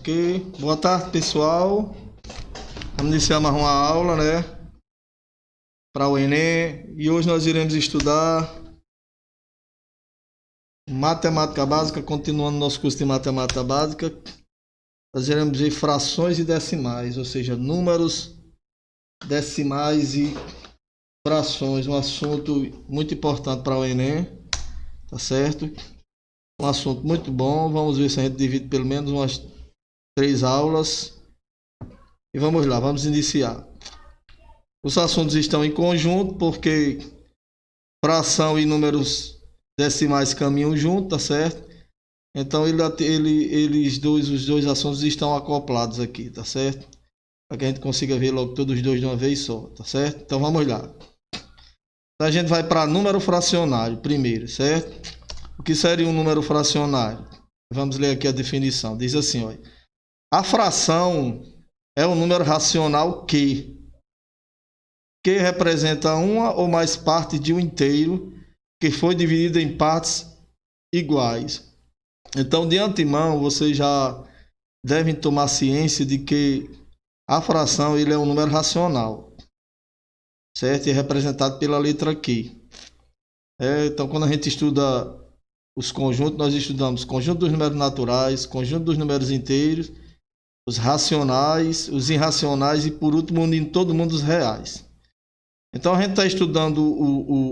Ok, boa tarde pessoal. Vamos iniciar mais uma aula, né? Para o Enem. E hoje nós iremos estudar matemática básica, continuando nosso curso de matemática básica. Nós iremos ver frações e decimais, ou seja, números, decimais e frações. Um assunto muito importante para o Enem, tá certo? Um assunto muito bom. Vamos ver se a gente divide pelo menos umas 3 aulas. E vamos lá, vamos iniciar. Os assuntos estão em conjunto porque fração e números decimais caminham junto, tá certo? Então os dois assuntos estão acoplados aqui, tá certo? Para que a gente consiga ver logo todos os dois de uma vez só, tá certo? Então vamos lá. Então a gente vai para número fracionário primeiro, certo? O que seria um número fracionário? Vamos ler aqui a definição. Diz assim, olha. A fração é um número racional que representa uma ou mais partes de um inteiro que foi dividido em partes iguais. Então, de antemão, vocês já devem tomar ciência de que a fração ele é um número racional, certo? E é representado pela letra Q. Então, quando a gente estuda os conjuntos, nós estudamos conjunto dos números naturais, conjunto dos números inteiros, os racionais, os irracionais e, por último, unindo todo mundo os reais. Então, a gente está estudando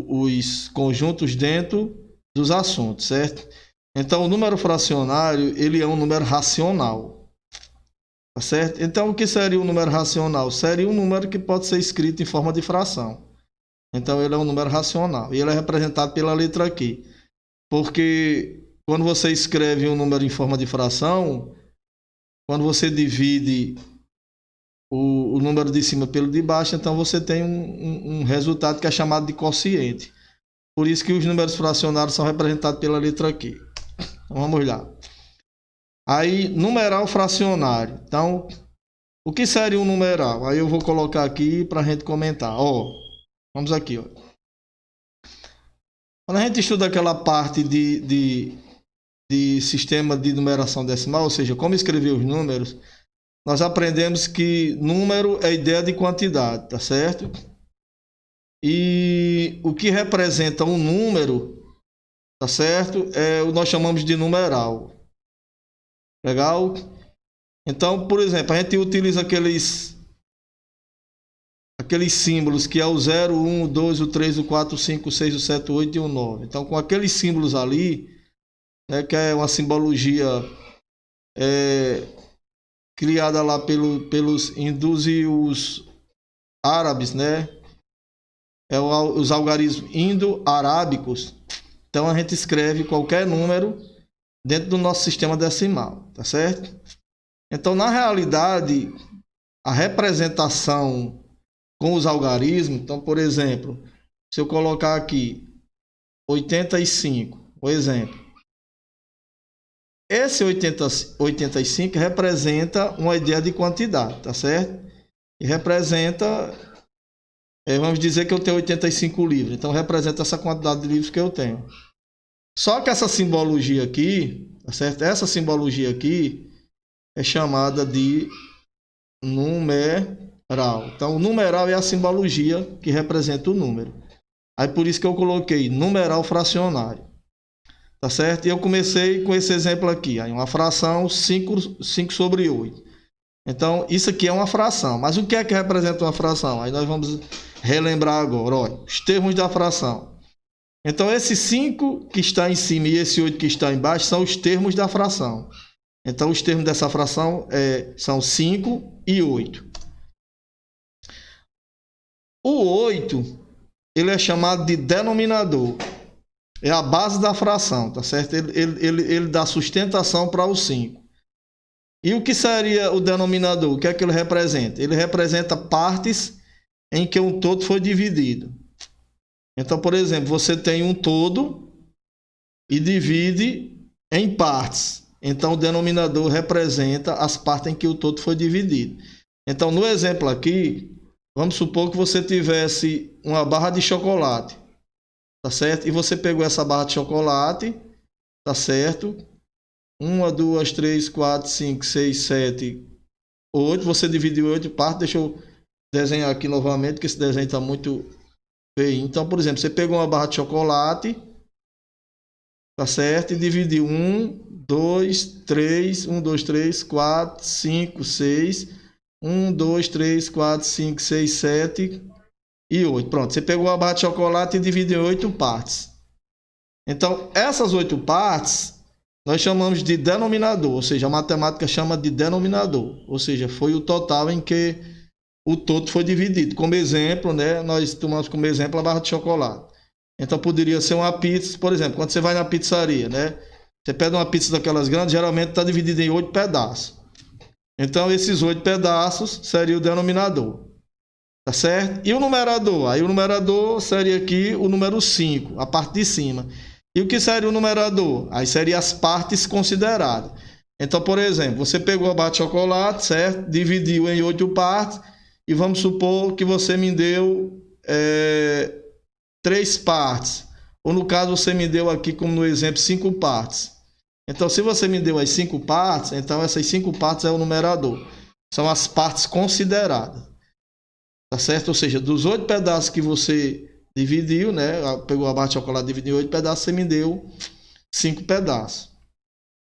os conjuntos dentro dos assuntos, certo? Então, o número fracionário, ele é um número racional, tá certo? Então, o que seria um número racional? Seria um número que pode ser escrito em forma de fração. Então, ele é um número racional e ele é representado pela letra Q. Porque quando você escreve um número em forma de fração, quando você divide o número de cima pelo de baixo, então você tem um resultado que é chamado de quociente. Por isso que os números fracionários são representados pela letra Q. Então vamos lá. Aí, numeral fracionário. Então, o que seria um numeral? Aí eu vou colocar aqui para a gente comentar. Vamos aqui. Quando a gente estuda aquela parte de sistema de numeração decimal, ou seja, como escrever os números, nós aprendemos que número é ideia de quantidade, tá certo? E o que representa um número, tá certo? Nós chamamos de numeral. Legal? Então, por exemplo, a gente utiliza aqueles símbolos que é o 0, 1, o 2, o 3, o 4, o 5, o 6, o 7, o 8 e o 9. Então, com aqueles símbolos ali, né, que é uma simbologia criada lá pelos hindus e os árabes, né? Os algarismos indo-arábicos. Então a gente escreve qualquer número dentro do nosso sistema decimal, tá certo? Então, na realidade, a representação com os algarismos, então, por exemplo, se eu colocar aqui 85, por exemplo, esse 85 representa uma ideia de quantidade, tá certo? E representa, vamos dizer que eu tenho 85 livros, então representa essa quantidade de livros que eu tenho. Só que essa simbologia aqui, tá certo? Essa simbologia aqui é chamada de numeral. Então, o numeral é a simbologia que representa o número. Aí por isso que eu coloquei numeral fracionário. Tá certo? E eu comecei com esse exemplo aqui. Aí uma fração 5 sobre 8. Então, isso aqui é uma fração. Mas o que é que representa uma fração? Aí nós vamos relembrar agora. Olha, os termos da fração. Então, esse 5 que está em cima e esse 8 que está embaixo são os termos da fração. Então, os termos dessa fração são 5 e 8. O 8, ele é chamado de denominador. É a base da fração, tá certo? Ele dá sustentação para o 5. E o que seria o denominador? O que é que ele representa? Ele representa partes em que um todo foi dividido. Então, por exemplo, você tem um todo e divide em partes. Então, o denominador representa as partes em que o todo foi dividido. Então, no exemplo aqui, vamos supor que você tivesse uma barra de chocolate, tá certo? E você pegou essa barra de chocolate, tá certo? 1, 2, 3, 4, 5, 6, 7, 8. Você dividiu 8 em partes. Deixa eu desenhar aqui novamente, que esse desenho está muito feio. Então, por exemplo, você pegou uma barra de chocolate, tá certo? E dividiu 1, 2, 3, 1, 2, 3, 4, 5, 6, 1, 2, 3, 4, 5, 6, 7 e 8. Pronto, você pegou a barra de chocolate e dividiu em 8 partes. Então, essas 8 partes nós chamamos de denominador, ou seja, a matemática chama de denominador, ou seja, foi o total em que o todo foi dividido. Como exemplo, né, nós tomamos como exemplo a barra de chocolate. Então, poderia ser uma pizza, por exemplo, quando você vai na pizzaria, né, você pede uma pizza daquelas grandes, geralmente está dividida em 8 pedaços. Então, esses 8 pedaços seria o denominador. Tá certo? E o numerador? Aí o numerador seria aqui o número 5, a parte de cima. E o que seria o numerador? Aí seria as partes consideradas. Então, por exemplo, você pegou a barra de chocolate, certo? Dividiu em 8 partes. E vamos supor que você me deu 3 partes. Ou no caso, você me deu aqui, como no exemplo, 5 partes. Então, se você me deu as 5 partes, então essas 5 partes é o numerador. São as partes consideradas. Tá certo? Ou seja, dos 8 pedaços que você dividiu, né? Pegou a barra de chocolate, dividiu em 8 pedaços, você me deu 5 pedaços.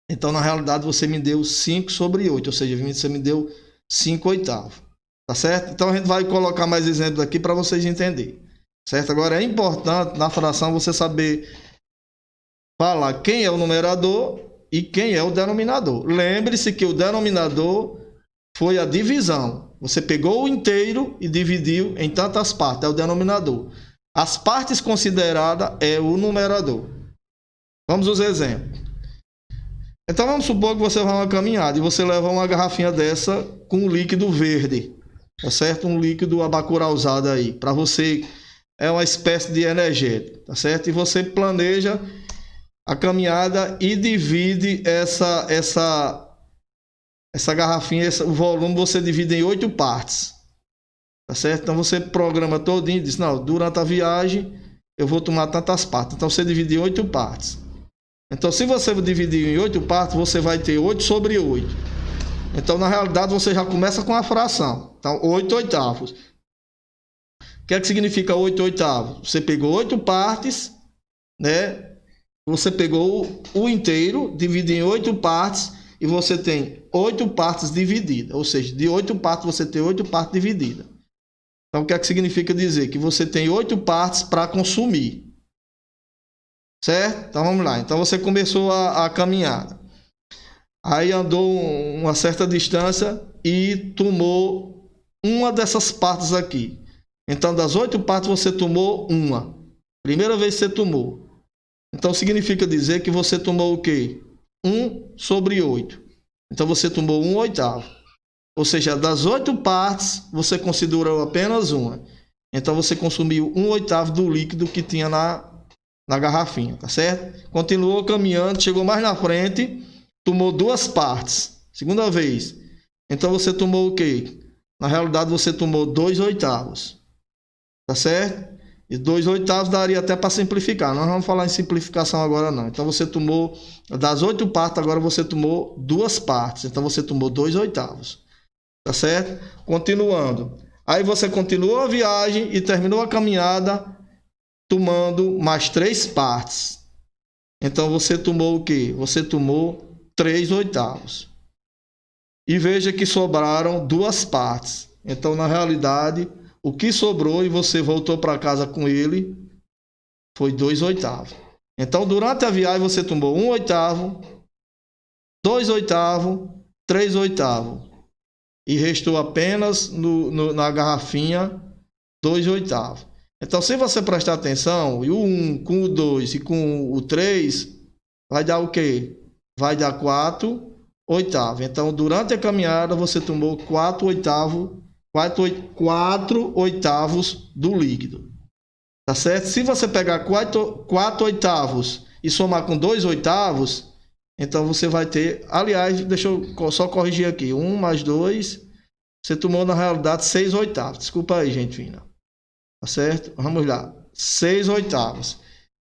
Então, na realidade, você me deu 5 sobre 8, ou seja, você me deu 5 oitavos. Tá certo? Então, a gente vai colocar mais exemplos aqui para vocês entenderem. Certo? Agora, é importante na fração você saber falar quem é o numerador e quem é o denominador. Lembre-se que o denominador foi a divisão. Você pegou o inteiro e dividiu em tantas partes, é o denominador. As partes consideradas é o numerador. Vamos aos exemplos. Então vamos supor que você vai uma caminhada e você leva uma garrafinha dessa com um líquido verde, tá certo? Um líquido abacuralzado aí, para você é uma espécie de energético, tá certo? E você planeja a caminhada e divide essa garrafinha, o volume você divide em 8 partes. Tá certo? Então você programa todinho e diz, não, durante a viagem eu vou tomar tantas partes. Então você divide em 8 partes. Então se você dividir em 8 partes, você vai ter 8 sobre 8. Então na realidade você já começa com a fração. Então 8 oitavos. O que é que significa 8 oitavos? Você pegou 8 partes, né? Você pegou o inteiro, divide em 8 partes e você tem 8 partes divididas. Ou seja, de 8 partes você tem 8 partes divididas. Então, o que é que significa dizer? Que você tem 8 partes para consumir. Certo? Então, vamos lá. Então, você começou a caminhada. Aí, andou uma certa distância e tomou uma dessas partes aqui. Então, das 8 partes, você tomou uma. Primeira vez que você tomou. Então, significa dizer que você tomou o quê? 1 sobre 8. Então, você tomou 1 oitavo. Ou seja, das 8 partes, você considerou apenas uma. Então, você consumiu 1 oitavo do líquido que tinha na garrafinha, tá certo? Continuou caminhando, chegou mais na frente, tomou 2 partes. Segunda vez. Então, você tomou o quê? Na realidade, você tomou 2 oitavos. Tá certo? E 2 oitavos daria até para simplificar. Nós não vamos falar em simplificação agora, não. Então, você tomou, das 8 partes, agora você tomou 2 partes. Então, você tomou 2 oitavos. Tá certo? Continuando. Aí você continuou a viagem e terminou a caminhada tomando mais 3 partes. Então você tomou o quê? Você tomou 3 oitavos. E veja que sobraram 2 partes. Então, na realidade, o que sobrou e você voltou para casa com ele foi 2 oitavos. Então, durante a viagem, você tomou 1 oitavo, 2 oitavos, 3 oitavos. E restou apenas na garrafinha 2 oitavos. Então, se você prestar atenção, e o 1 com o 2 e com o 3, vai dar o quê? Vai dar 4 oitavos. Então, durante a caminhada, você tomou 4 oitavos do líquido. Tá certo? Se você pegar 4 oitavos e somar com 2 oitavos, então você vai ter, aliás, deixa eu só corrigir aqui, 1 mais 2, você tomou na realidade 6 oitavos, desculpa aí, gente fina, tá certo? Vamos lá, 6 oitavos.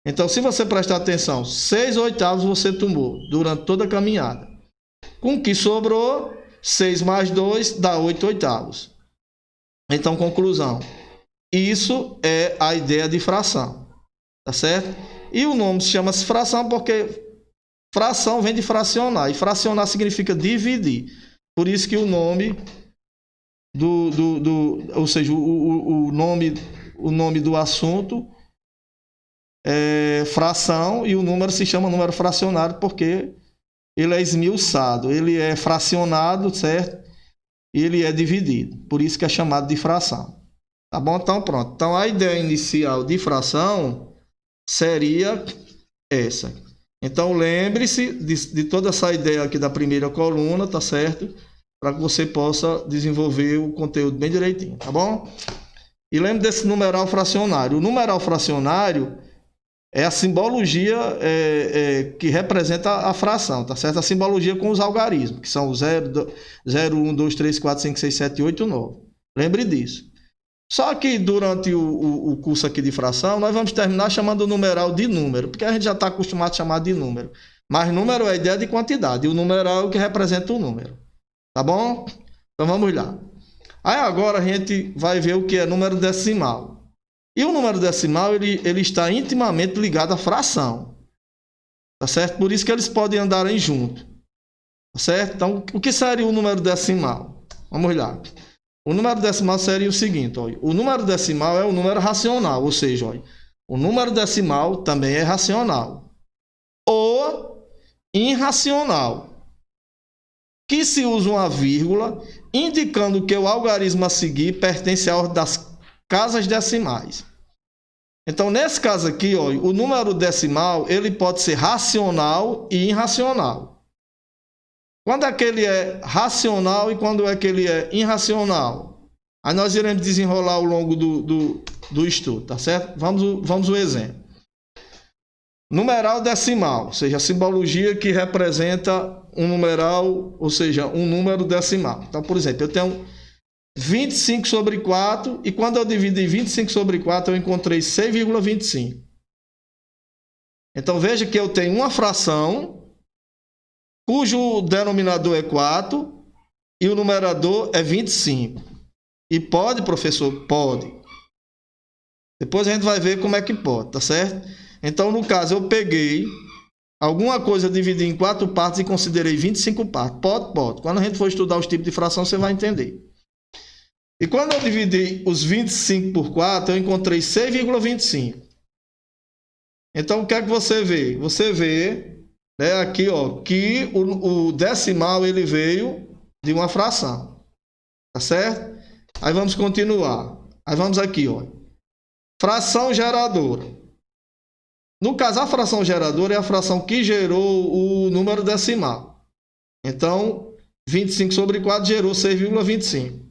Então, se você prestar atenção, 6 oitavos você tomou durante toda a caminhada. Com o que sobrou, 6 mais 2 dá 8 oitavos. Então, conclusão. Isso é a ideia de fração. Tá certo? E o nome se chama fração porque fração vem de fracionar. E fracionar significa dividir. Por isso que o nome ou seja, o nome do assunto é fração e o número se chama número fracionário porque ele é esmiuçado, ele é fracionado, certo? E ele é dividido. Por isso que é chamado de fração. Tá bom? Então pronto. Então a ideia inicial de fração seria essa. Então lembre-se de toda essa ideia aqui da primeira coluna, tá certo? Para que você possa desenvolver o conteúdo bem direitinho, tá bom? E lembre desse numeral fracionário. O numeral fracionário é a simbologia que representa a fração, tá certo? A simbologia com os algarismos, que são o 0, 1, 2, 3, 4, 5, 6, 7, 8, 9. Lembre disso. Só que durante o curso aqui de fração, nós vamos terminar chamando o numeral de número, porque a gente já está acostumado a chamar de número. Mas número é a ideia de quantidade, e o numeral é o que representa o número. Tá bom? Então vamos lá. Aí agora a gente vai ver o que é número decimal. E o número decimal, ele está intimamente ligado à fração. Tá certo? Por isso que eles podem andarem juntos. Tá certo? Então, o que seria o número decimal? Vamos lá. O número decimal seria o seguinte, olha. O número decimal é o número racional, ou seja, olha, o número decimal também é racional. Ou irracional, que se usa uma vírgula, indicando que o algarismo a seguir pertence à ordem das casas decimais. Então, nesse caso aqui, ó, o número decimal ele pode ser racional e irracional. Quando é que ele é racional e quando é que ele é irracional? Aí nós iremos desenrolar ao longo do estudo, tá certo? Vamos ao exemplo. Numeral decimal, ou seja, a simbologia que representa um numeral, ou seja, um número decimal. Então, por exemplo, eu tenho 25 sobre 4 e quando eu dividi 25 sobre 4 eu encontrei 6,25. Então, veja que eu tenho uma fração cujo denominador é 4 e o numerador é 25. E pode, professor? Pode. Depois a gente vai ver como é que pode, tá certo? Então, no caso, eu peguei alguma coisa, dividi em 4 partes e considerei 25 partes. Pode. Quando a gente for estudar os tipos de fração, você vai entender. E quando eu dividi os 25 por 4, eu encontrei 6,25. Então, o que é que você vê? Você vê, né, aqui, ó, que o decimal ele veio de uma fração. Tá certo? Aí vamos continuar. Aí vamos aqui, ó. Fração geradora. No caso, a fração geradora é a fração que gerou o número decimal. Então, 25 sobre 4 gerou 6,25.